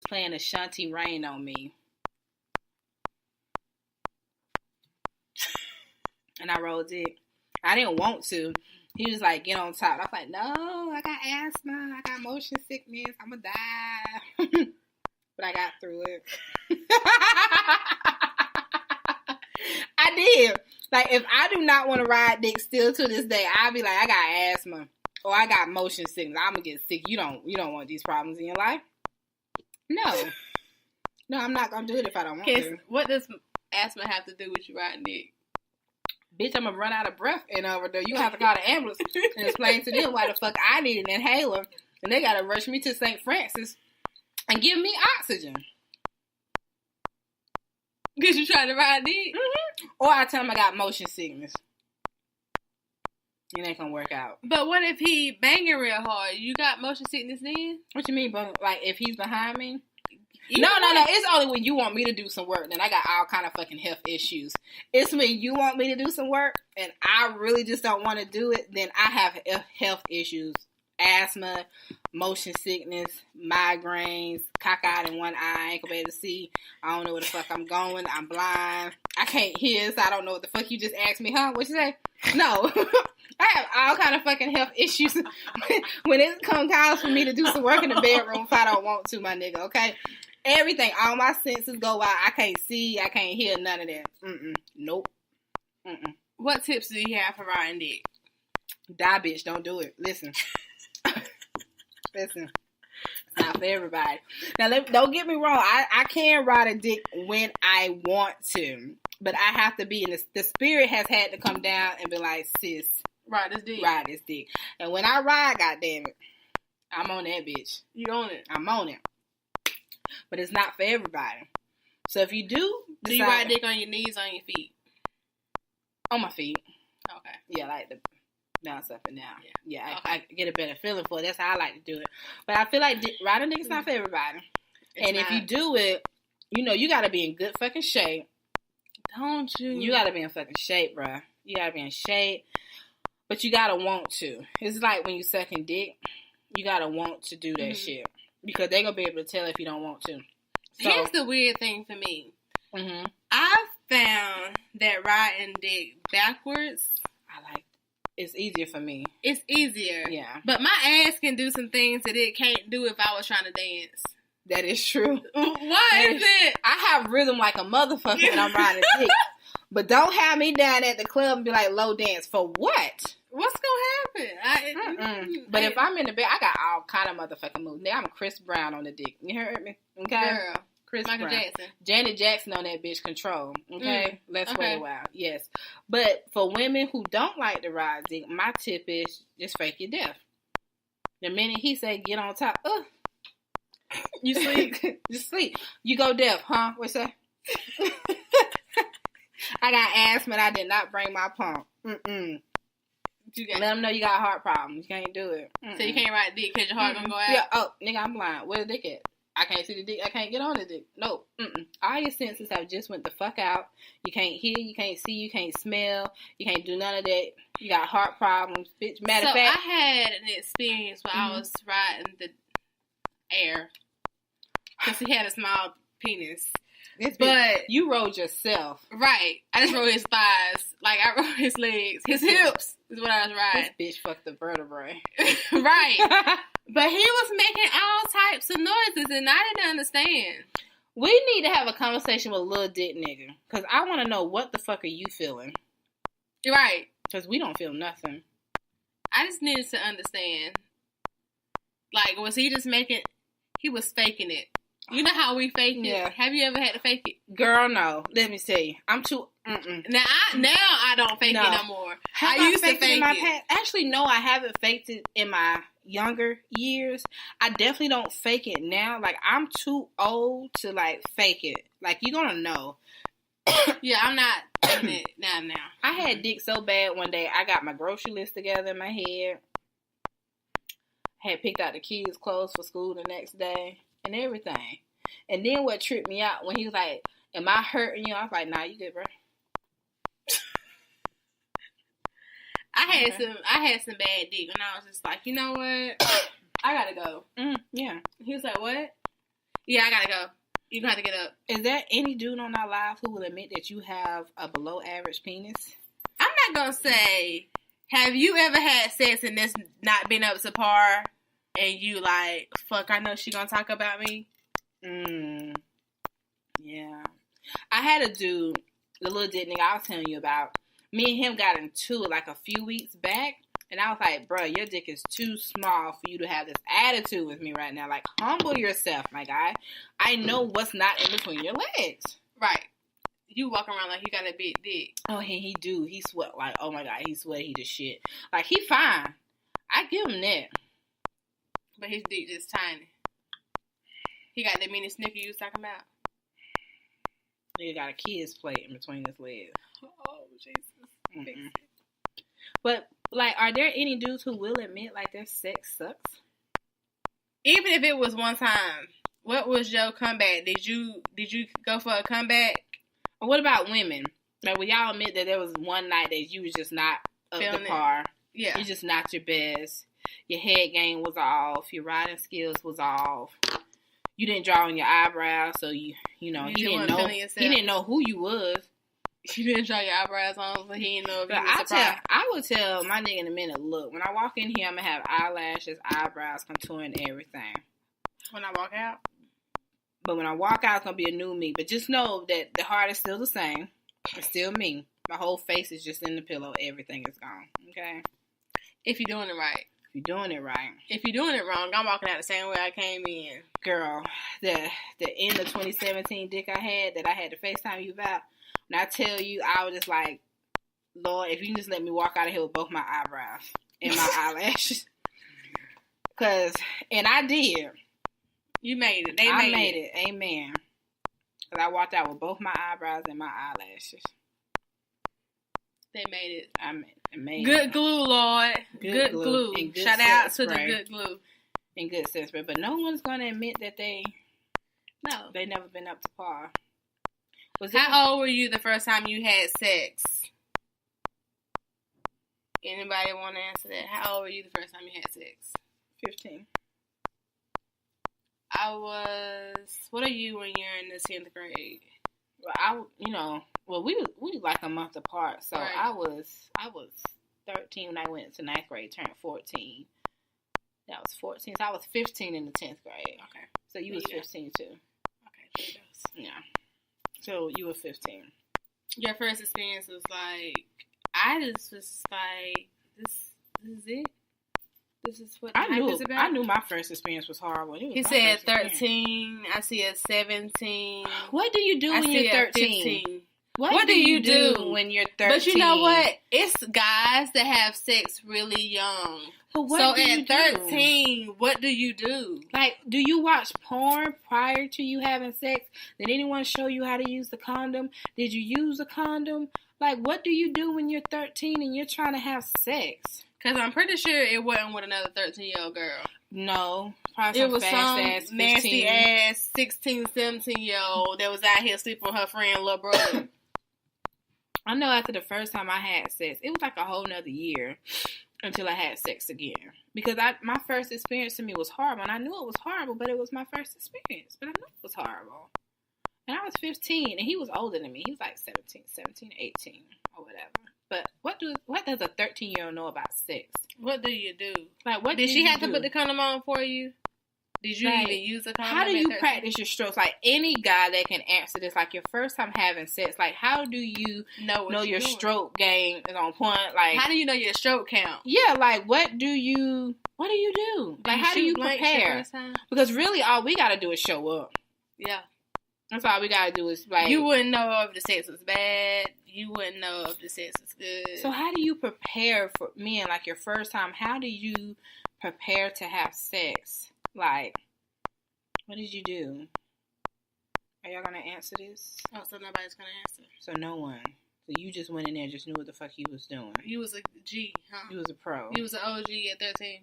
playing Ashanti Rain on me. And I rolled it. I didn't want to. He was like, get on top. I was like, no, I got asthma. I got motion sickness. I'm going to die. But I got through it. I did. Like, if I do not want to ride dick still to this day, I'll be like, I got asthma. Or I got motion sickness. I'm going to get sick. You don't want these problems in your life. No. No, I'm not going to do it if I don't want to. What does asthma have to do with you riding dick? Bitch, I'm gonna run out of breath and over there. You gonna have to call the ambulance and explain to them why the fuck I need an inhaler. And they gotta rush me to St. Francis and give me oxygen. Because you trying to ride dick? Mm-hmm. Or I tell them I got motion sickness. It ain't gonna work out. But what if he banging real hard? You got motion sickness then? What you mean, but like if he's behind me? No. It's only when you want me to do some work. Then I got all kind of fucking health issues. It's when you want me to do some work and I really just don't want to do it. Then I have health issues. Asthma, motion sickness, migraines, cockeyed in one eye, I ain't gonna be able to see. I don't know where the fuck I'm going. I'm blind. I can't hear, so I don't know what the fuck you just asked me, huh? What you say? No. I have all kind of fucking health issues when it comes time for me to do some work in the bedroom if I don't want to, my nigga, okay? Everything, all my senses go out. I can't see, I can't hear, none of that. Nope. What tips do you have for riding dick? Die, bitch, don't do it. Listen. Listen. It's not for everybody. Now, don't get me wrong. I can ride a dick when I want to. But I have to be in the spirit has had to come down and be like, sis. Ride this dick. Ride this dick. And when I ride, goddammit, I'm on that bitch. You on it? I'm on it. But it's not for everybody. So if you do you ride dick on your knees, on your feet? On my feet. Okay. Yeah, like the bounce up and down. Yeah, okay. I get a better feeling for it. That's how I like to do it. But I feel like riding dick is not for everybody. If you do it, you got to be in good fucking shape. Don't you? You got to be in fucking shape, bruh. You got to be in shape. But you got to want to. It's like when you sucking dick, you got to want to do that shit. Because they're going to be able to tell if you don't want to. So, here's the weird thing for me. Mm-hmm. I've found that riding dick backwards, it's easier for me. It's easier. Yeah. But my ass can do some things that it can't do if I was trying to dance. That is true. Why is it? I have rhythm like a motherfucker when I'm riding dick. But don't have me down at the club and be like, low dance. For what? What's going to happen? But if I'm in the bed, I got all kind of motherfucking moves. Nigga, I'm Chris Brown on the dick. You heard me? Okay? Girl. Michael Brown. Jackson. Janet Jackson on that bitch control. Okay? Let's wait a while. Yes. But for women who don't like to ride dick, my tip is just fake your death. The minute he say get on top, you sleep. Just sleep. You go deaf, huh? What's that? I got asthma and I did not bring my pump. Let them know you got heart problems. You can't do it. So you can't ride dick because your heart gonna go out? Yeah. Oh, nigga, I'm blind. Where the dick at? I can't see the dick. I can't get on the dick. No. All your senses have just went the fuck out. You can't hear. You can't see. You can't smell. You can't do none of that. You got heart problems, bitch. Matter of fact, I had an experience where I was riding the air because he had a small penis. But you rode yourself. Right. I just rode his thighs. Like, I rode his legs. His hips is what I was riding. This bitch fucked the vertebrae. Right. But he was making all types of noises, and I didn't understand. We need to have a conversation with Lil Dick nigga. Because I want to know what the fuck are you feeling. Right. Because we don't feel nothing. I just needed to understand. Like, was he just making... He was faking it. You know how we fake it? Yeah. Have you ever had to fake it? Girl, no. Let me tell you. I'm too... Now I don't fake it no more. I used to fake it. Actually, no, I haven't faked it in my younger years. I definitely don't fake it now. Like, I'm too old to, like, fake it. Like, you're gonna know. Yeah, I'm not faking it now. I had dick so bad one day, I got my grocery list together in my head. Had picked out the kids' clothes for school the next day. And everything. And then what tripped me out when he was like, am I hurting you? I was like, nah, you good, bro. I had some bad dick and I was just like, you know what? I gotta go. Yeah. He was like, what? Yeah, I gotta go. You gonna have to get up. Is there any dude on our live who will admit that you have a below average penis? I'm not gonna say, have you ever had sex and this not been up to par and you like, fuck, I know she gonna talk about me? Yeah. I had a dude, the Lo Deb nigga I was telling you about. Me and him got into it like a few weeks back. And I was like, bro, your dick is too small for you to have this attitude with me right now. Like, humble yourself, my guy. I know what's not in between your legs. Right. You walk around like you got a big dick. Oh, he do. He sweat like, oh my God, he sweat. He the shit. Like, he fine. I give him that. But his dick just tiny. He got that mini snicker you was talking about. He got a kid's plate in between his legs. Oh, Jesus. But, like, are there any dudes who will admit, like, their sex sucks? Even if it was one time, what was your comeback? Did you go for a comeback? Or what about women? Like, will y'all admit that there was one night that you was just not up to par? Yeah. You're just not your best. Your head game was off. Your riding skills was off. You didn't draw on your eyebrows, so he didn't know who you was. You didn't draw your eyebrows on, so he didn't know if you was surprised. I would tell my nigga in a minute, look, when I walk in here, I'm going to have eyelashes, eyebrows, contour, and everything. When I walk out? But when I walk out, it's going to be a new me. But just know that the heart is still the same. It's still me. My whole face is just in the pillow. Everything is gone. Okay? If you're doing it right. If you're doing it right. If you're doing it wrong, I'm walking out the same way I came in. Girl, the end of 2017 dick I had that I had to FaceTime you about, when I tell you, I was just like, Lord, if you can just let me walk out of here with both my eyebrows and my eyelashes. And I did. You made it. I made it. Amen. Because I walked out with both my eyebrows and my eyelashes. They made it. I made good it. Glue, Lord. Good glue. Good Shout out to the good glue. And good sense spray. But no one's going to admit that they never been up to par. How old were you the first time you had sex? Anybody want to answer that? How old were you the first time you had sex? 15. What are you when you're in the 10th grade? Well, we like a month apart. So right. I was 13 when I went to 9th grade, turned 14. That was 14. So I was 15 in the 10th grade. Okay. So you was 15 too. Okay. Yeah. So you were 15. Your first experience was like, I just was like, this is it? This is what life is about? I knew my first experience was horrible. He said 13. I see a 17. What do you do when you're 13? What do you do when you're 13? But you know what? It's guys that have sex really young. But at 13, what do you do? Like, do you watch porn prior to you having sex? Did anyone show you how to use the condom? Did you use a condom? Like, what do you do when you're 13 and you're trying to have sex? Because I'm pretty sure it wasn't with another 13-year-old girl. No. Probably it was some ass, nasty-ass 16, 17-year-old that was out here sleeping with her friend little brother. I know after the first time I had sex, it was like a whole nother year until I had sex again. Because my first experience to me was horrible. And I knew it was horrible, but it was my first experience. But I knew it was horrible. And I was 15, and he was older than me. He was like 17, 18, or whatever. But what does a 13-year-old know about sex? What do you do? Like, what did she have to put the condom on for you? Did you even use a condom? How do you practice your strokes? Like, any guy that can answer this, like, your first time having sex, like, how do you know your stroke game is on point? Like, how do you know your stroke count? Yeah, like, what do you do? Like, how do you prepare? Because really, all we got to do is show up. Yeah. That's all we got to do is, like... You wouldn't know if the sex was bad. You wouldn't know if the sex was good. So how do you prepare for men, like, your first time? How do you prepare to have sex? Like, what did you do? Are y'all going to answer this? Oh, so nobody's going to answer. So no one. So you just went in there and just knew what the fuck you was doing. You was a G, huh? You was a pro. You was an OG at 13.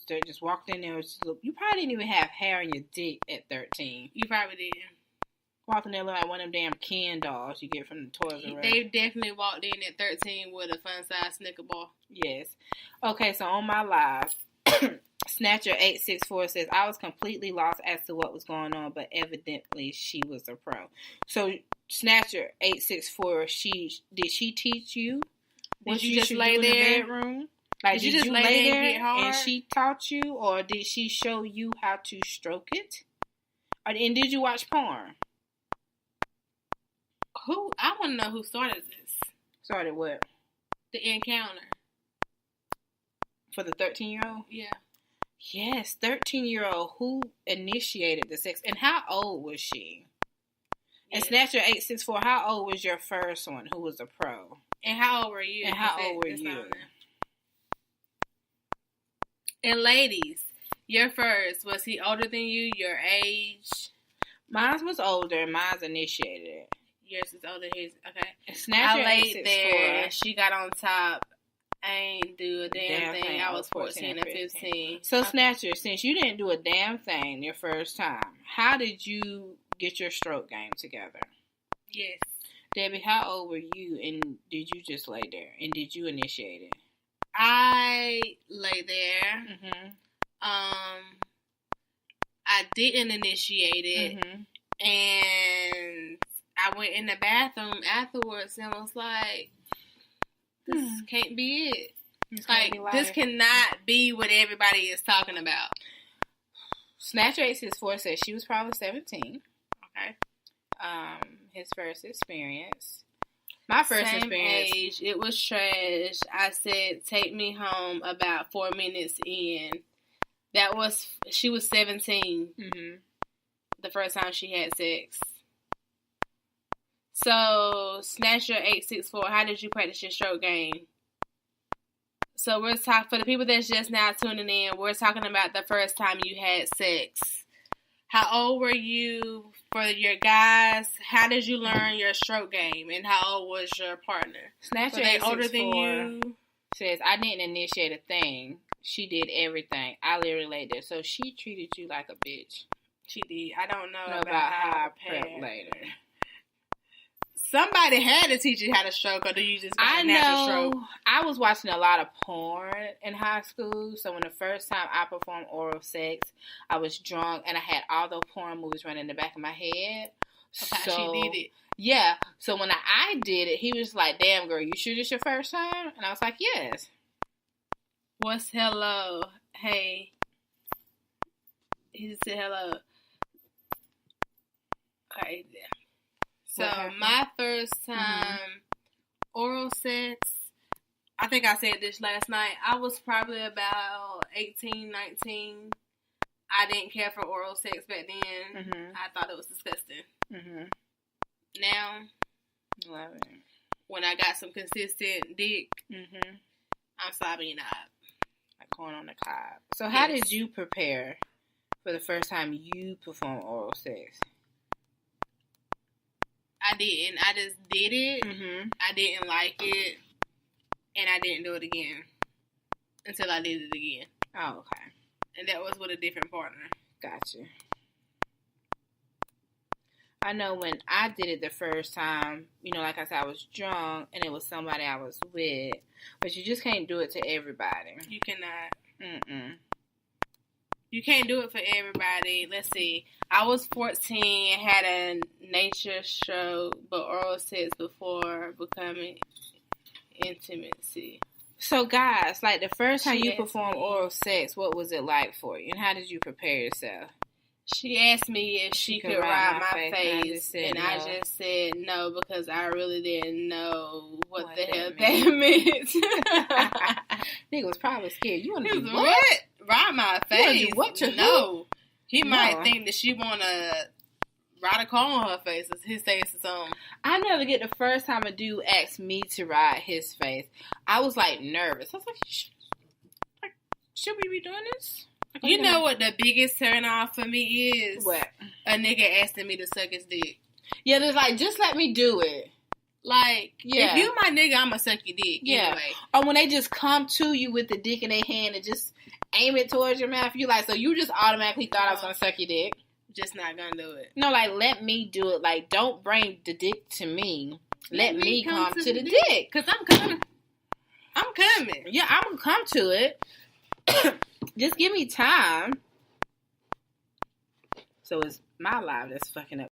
They just walked in there and just looked. You probably didn't even have hair on your dick at 13. You probably didn't. Walked in there like one of them damn Ken dolls you get from the Toys R Us. They definitely walked in at 13 with a fun-size Snicker bar. Yes. Okay, so on my live, Snatcher 864 says, I was completely lost as to what was going on, but evidently she was a pro. So Snatcher 864, did she teach you? Did you just lay there? In the bedroom? Like, did you just lay there and get hard? And she taught you, or did she show you how to stroke it? And did you watch porn? I want to know who started this. Started what? The encounter. For the 13-year-old? Yeah. Yes, 13-year-old. Who initiated the sex? And how old was she? Yeah. And Snatcher 864, how old was your first one who was a pro? And how old were you? And ladies, your first, was he older than you? Your age? Mine was older. Mine's initiated it. Yours is older. His, okay. Snatcher I laid there. She got on top. I ain't do a damn thing. I was 14 or 15. So, okay. Snatcher, since you didn't do a damn thing your first time, how did you get your stroke game together? Yes. Debbie, how old were you, and did you just lay there? And did you initiate it? I lay there. Mm-hmm. I didn't initiate it. Mm-hmm. And I went in the bathroom afterwards and was like, this can't be it. This cannot be what everybody is talking about. Snatcher 864 says she was probably 17. Okay. His first experience. My first Same experience. Age. It was trash. I said, take me home about 4 minutes in. She was 17. Mm-hmm. The first time she had sex. So, Snatcher 864, how did you practice your stroke game? So, we're talking, for the people that's just now tuning in, we're talking about the first time you had sex. How old were you for your guys? How did you learn your stroke game? And how old was your partner? Snatcher 864 older than you? Says, I didn't initiate a thing. She did everything. I literally laid there. So, she treated you like a bitch. She did. I don't know about how I prep later. Somebody had to teach you how to stroke, or do you just got a natural stroke? I was watching a lot of porn in high school, so when the first time I performed oral sex, I was drunk, and I had all those porn movies running in the back of my head. Okay, so, she did it. Yeah, so when I did it, he was like, damn, girl, you sure this your first time? And I was like, yes. What's hello? Hey. He just said hello. Okay, yeah. So, my first time oral sex, I think I said this last night. I was probably about 18, 19. I didn't care for oral sex back then. Mm-hmm. I thought it was disgusting. Mm-hmm. Now, love it. When I got some consistent dick, I'm sobbing it up. Like corn on the cob. So, how did you prepare for the first time you performed oral sex? I didn't. I just did it. Mm-hmm. I didn't like it. And I didn't do it again. Until I did it again. Oh, okay. And that was with a different partner. Gotcha. I know when I did it the first time, like I said, I was drunk and it was somebody I was with. But you just can't do it to everybody. You cannot. You can't do it for everybody. Let's see. I was 14, had a nature stroke, but oral sex before becoming intimacy. So, guys, like the first time you performed oral sex, what was it like for you? And how did you prepare yourself? She asked me if she could ride my face, and I just said no because I really didn't know what the hell that meant. Nigga was probably scared. You want to do what? Ride my face? What to no. He might think that she want to ride a car on her face, his face or something. I never get the first time a dude asked me to ride his face. I was like nervous. I was like, should we be doing this? You know what the biggest turn off for me is? What? A nigga asking me to suck his dick. Yeah, there's like, just let me do it. Like, if you my nigga, I'ma suck your dick. Yeah. Anyway. Or when they just come to you with the dick in their hand and just aim it towards your mouth, you like, so you just automatically thought I was gonna suck your dick. Just not gonna do it. No, like, let me do it. Like, don't bring the dick to me. Let me come to the dick. Because I'm coming. I'm coming. Yeah, I'm gonna come to it. Just give me time. So it's my live that's fucking up.